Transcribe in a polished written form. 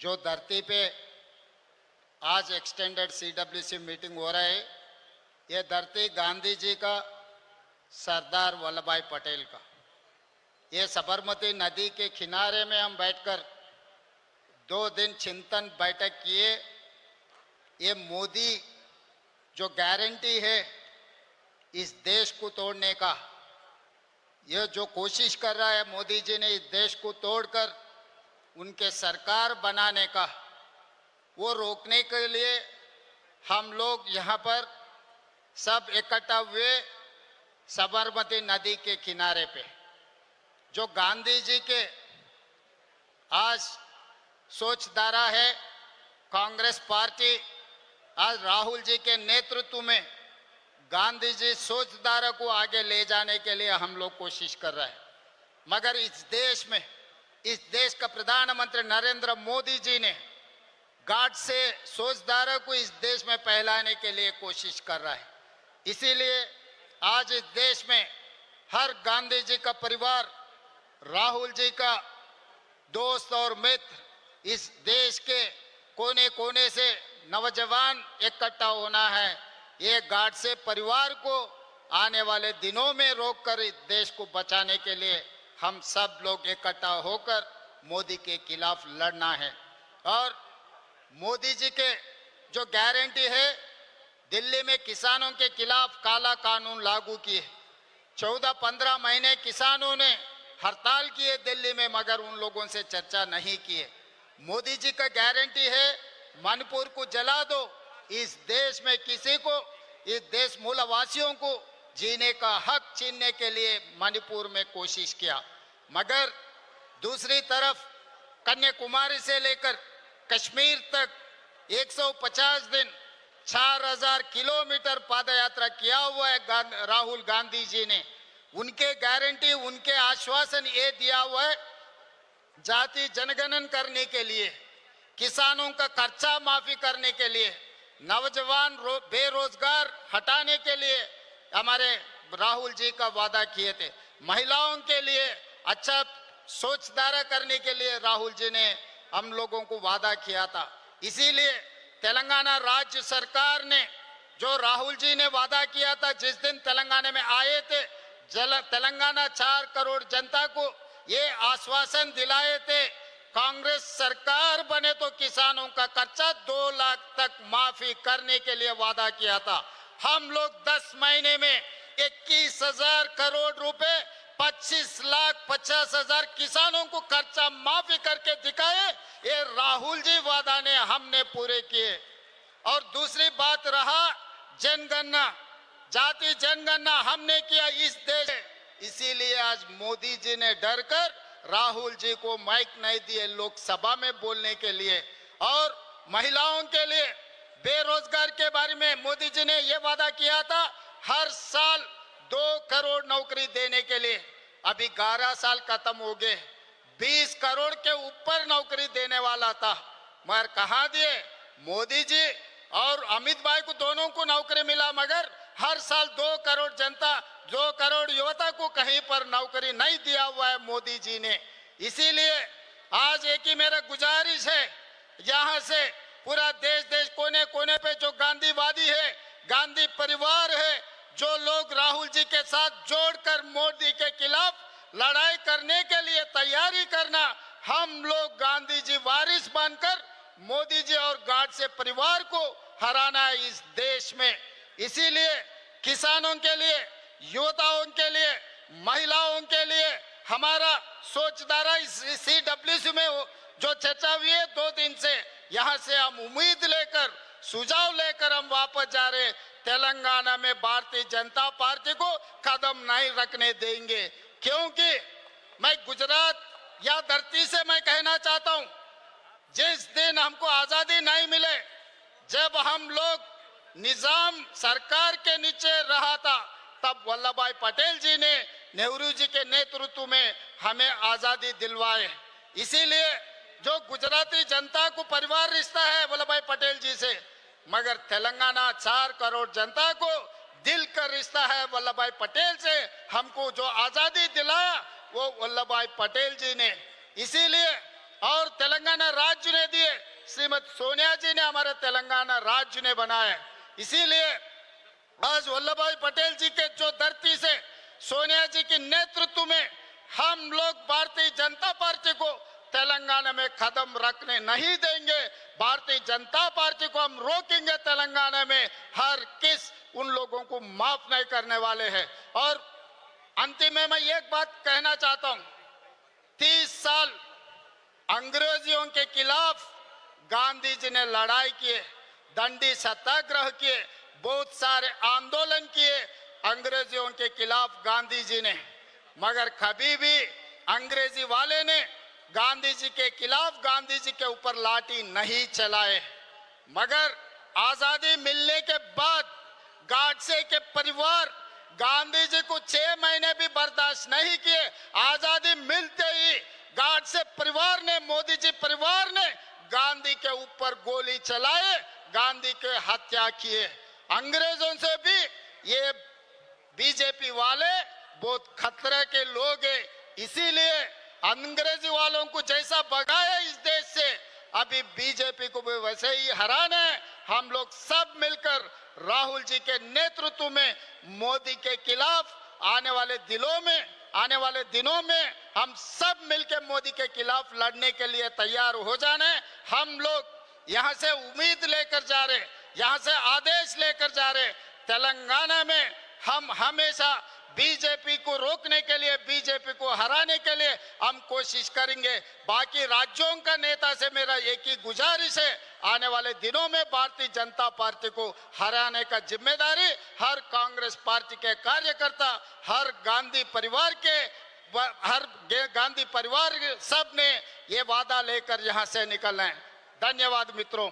जो धरती पे आज एक्सटेंडेड सीडब्ल्यूसी मीटिंग हो रहा है, ये धरती गांधी जी का, सरदार वल्लभ भाई पटेल का। ये साबरमती नदी के किनारे में हम बैठकर 2 दिन चिंतन बैठक किए। ये मोदी जो गारंटी है इस देश को तोड़ने का, ये जो कोशिश कर रहा है मोदी जी ने इस देश को तोड़कर उनके सरकार बनाने का, वो रोकने के लिए हम लोग यहाँ पर सब इकट्ठा हुए साबरमती नदी के किनारे पे। जो गांधी जी के आज सोचधारा है, कांग्रेस पार्टी आज राहुल जी के नेतृत्व में गांधी जी सोचधारा को आगे ले जाने के लिए हम लोग कोशिश कर रहे हैं। मगर इस देश में, इस देश का प्रधानमंत्री नरेंद्र मोदी जी ने गाढ़ से सोचधारा को इस देश में फैलाने के लिए कोशिश कर रहा है। इसीलिए आज इस देश में हर गांधी जी का परिवार, राहुल जी का दोस्त और मित्र, इस देश के कोने कोने से नौजवान इकट्ठा होना है। ये गाढ़ से परिवार को आने वाले दिनों में रोककर इस देश को बचाने के लिए हम सब लोग इकट्ठा होकर मोदी के खिलाफ लड़ना है। और मोदी जी के जो गारंटी है, दिल्ली में किसानों के खिलाफ काला कानून लागू किए। 14-15 महीने किसानों ने हड़ताल किए दिल्ली में, मगर उन लोगों से चर्चा नहीं किए। मोदी जी का गारंटी है मणिपुर को जला दो। इस देश में किसी को, इस देश मूलवासियों को जीने का हक छीनने के लिए मणिपुर में कोशिश किया। मगर दूसरी तरफ कन्याकुमारी से लेकर कश्मीर तक 150 दिन 4000 किलोमीटर पादयात्रा किया हुआ है राहुल गांधी जी ने। उनके गारंटी, उनके आश्वासन ये दिया हुआ है, जाति जनगणना करने के लिए, किसानों का खर्चा माफी करने के लिए, नौजवान बेरोजगार हटाने के लिए हमारे राहुल जी का वादा किए थे। महिलाओं के लिए अच्छा सोचधारा करने के लिए राहुल जी ने हम लोगों को वादा किया था। इसीलिए तेलंगाना राज्य सरकार ने जो राहुल जी ने वादा किया था, जिस दिन तेलंगाना में आए थे, तेलंगाना 4 करोड़ जनता को ये आश्वासन दिलाए थे, कांग्रेस सरकार बने तो किसानों का खर्चा 2 लाख तक माफी करने के लिए वादा किया था। हम लोग 10 महीने में 21,000 करोड़ रुपए 25,50,000 किसानों को खर्चा माफी करके दिखाए। ये राहुल जी वादा ने हमने पूरे किए। और दूसरी बात रहा जनगणना, जाति जनगणना हमने किया इस देश। इसीलिए आज मोदी जी ने डरकर राहुल जी को माइक नहीं दिए लोकसभा में बोलने के लिए। और महिलाओं के लिए, बेरोजगार के बारे में मोदी जी ने यह वादा किया था हर साल 2 करोड़ नौकरी देने के लिए। अभी 11 साल खत्म हो गए, 20 करोड़ के ऊपर नौकरी देने वाला था, मगर कहाँ दिए मोदी जी और अमित भाई को, दोनों को नौकरी मिला, मगर हर साल 2 करोड़ जनता, 2 करोड़ युवता को कहीं पर नौकरी नहीं दिया हुआ है मोदी जी ने। इसीलिए आज एक ही मेरा गुजारिश है, यहाँ से पूरा देश कोने कोने पे जो गांधीवादी है, गांधी परिवार है, जो लोग राहुल जी के साथ जोड़कर मोदी के खिलाफ लड़ाई करने के लिए तैयारी करना, हम लोग गांधी जी वारिस बनकर मोदी जी और गाढ़ से परिवार को हराना है इस देश में। इसीलिए किसानों के लिए, युवताओं के लिए, महिलाओं के लिए हमारा सोचधारा इस सीडब्ल्यूसी में जो चर्चा हुई है 2 दिन से, यहाँ से हम उम्मीद लेकर, सुझाव लेकर हम वापस जा रहे। तेलंगाना में भारतीय जनता पार्टी को कदम नहीं रखने देंगे, क्योंकि मैं गुजरात या धरती से मैं कहना चाहता हूं, जिस दिन हमको आजादी नहीं मिले, जब हम लोग निजाम सरकार के नीचे रहा था, तब वल्लभ भाई पटेल जी ने नेहरू जी के नेतृत्व में हमें आजादी दिलवाए। इसीलिए जो गुजराती जनता को परिवार रिश्ता है वल्लभ भाई पटेल जी से, मगर तेलंगाना 4 करोड़ जनता को दिल का रिश्ता है वल्लभ भाई पटेल से। हमको जो आजादी दिलाया वो वल्लभ भाई पटेल जी ने। इसीलिए और तेलंगाना राज्य ने दिए, श्रीमती सोनिया जी ने हमारे तेलंगाना राज्य ने बनाए। इसीलिए आज वल्लभ भाई पटेल जी के जो धरती से सोनिया जी के नेतृत्व में हम लोग भारतीय जनता पार्टी को तेलंगाना में कदम रखने नहीं देंगे। भारतीय जनता पार्टी को हम रोकेंगे। तेलंगाना में हर किस उन लोगों को माफ नहीं करने वाले हैं। और अंतिम में मैं एक बात कहना चाहता हूं, 30 साल अंग्रेजियों के खिलाफ गांधी जी ने लड़ाई किए, दंडी सत्याग्रह किए, बहुत सारे आंदोलन किए अंग्रेजियों के खिलाफ गांधी जी ने, मगर कभी भी अंग्रेजी वाले ने गांधी जी के खिलाफ, गांधी जी के ऊपर लाठी नहीं चलाए। मगर आजादी मिलने के बाद गाडसे के परिवार गांधी जी को 6 महीने भी बर्दाश्त नहीं किए। आजादी मिलते ही गाडसे परिवार ने, मोदी जी परिवार ने गांधी के ऊपर गोली चलाए, गांधी के हत्या किए। अंग्रेजों से भी ये बीजेपी वाले बहुत खतरे के लोग हैं। इसीलिए अंग्रेजी वालों को जैसा भगाया इस देश से, अभी बीजेपी को भी वैसे ही हराना है। हम लोग सब मिलकर राहुल जी के नेतृत्व में मोदी के खिलाफ आने वाले दिनों में हम सब मिलकर मोदी के खिलाफ लड़ने के लिए तैयार हो जाना है। हम लोग यहाँ से उम्मीद लेकर जा रहे, यहाँ से आदेश लेकर जा रहे। तेलंगाना में हम हमेशा बीजेपी को रोकने के लिए, बीजेपी को हराने के लिए हम कोशिश करेंगे। बाकी राज्यों का नेता से मेरा एक ही गुजारिश है, आने वाले दिनों में भारतीय जनता पार्टी को हराने का जिम्मेदारी हर कांग्रेस पार्टी के कार्यकर्ता, हर गांधी परिवार सब ने ये वादा लेकर यहाँ से निकलना है। धन्यवाद मित्रों।